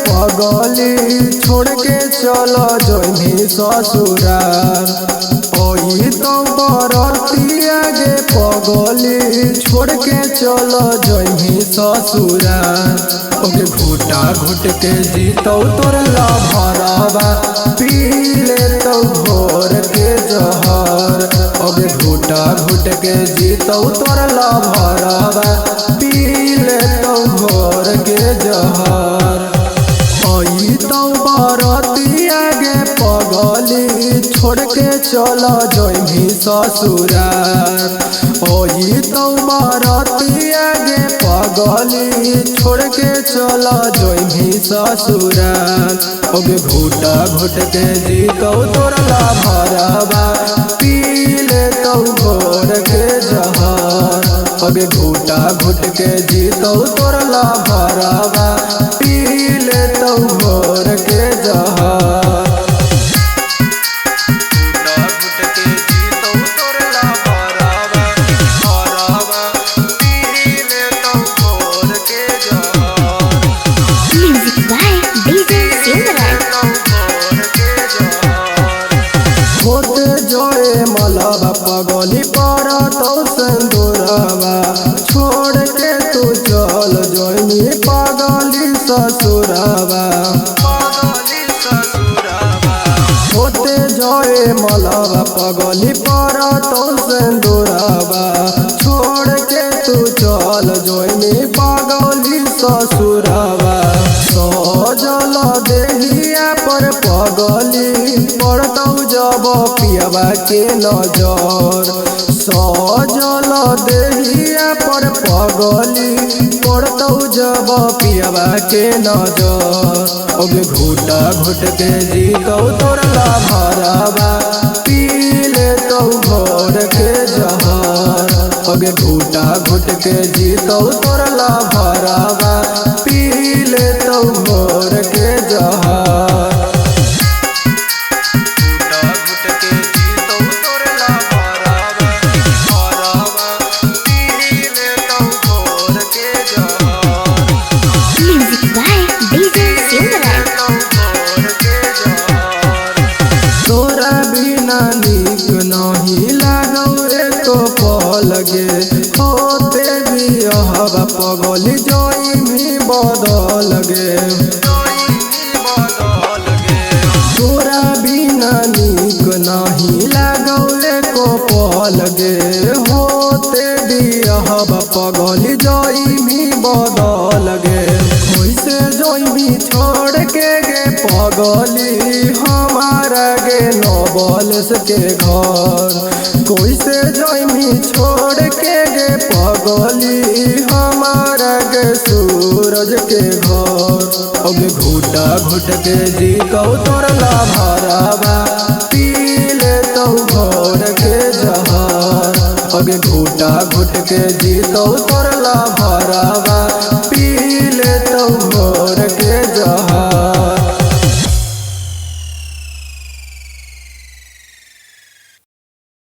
पगली छोड़ के चलो जोनी ससुराल। ओही तो बरतिया गे पगली छोड़ के चलो जोनी ससुराल। ओके घुटा घुट के जीतो तोर लभरवा पी ले तो भोर के जहर। ओके घुटा घुट के जीतो तोर लभरवा पी ले तो भोर के जहर। बरतिया गे पगली छोड़ के चलो जोनी ससुराल। ओही तो बरतिया गे पगली छोड़ के चलो जोनी ससुराल। ओगे घुटा घुट के जीतो तोर लभरवा पी ले तो भोर के जहर। ओगे घुटा घुट के जीतो तोर लभरवा पी ले तो भोर के जहर। मलबा पगली पर तो सिंदूरवा छोड़ के तू चल जोनी पगली ससुरवा। होते जोए मलबा पगली पर तो सिंदूरवा छोड़ के तू चल जोनी पगली ससुरवा। सजल देहिया पर पगली पड़तौ जब पियवा के नजर। सजल देहिया पर पगली पड़तौ जब पियवा के नजर। ओगे घुटा घुट के जीतो तोर लभरवा पी ले तो भोर के जहर। ओगे घुटा घुट के जीतो तोर लभरवा पी ले तो भोर के जहर। तोरा बिना नीक नहीं लागौ एको पल गे। होते भी हवा पगली जोई भी बदल गे। तोरा बिना नीक नहीं लागौ एको पल गे। होते भी हवा पगली जोई भी बदल गे। कैसे जोई भी छोड़ के गे पगली हमारा गे नवलस के घर। कैसे जोई छोड़ के गे पगली हमारा गे सूरज के घर। ओगे घुटा घुट के जीतो तोर लभरवा पी ले तो भोर के जहर। ओगे घुटा घुट के जीतो तोर लभरवा पी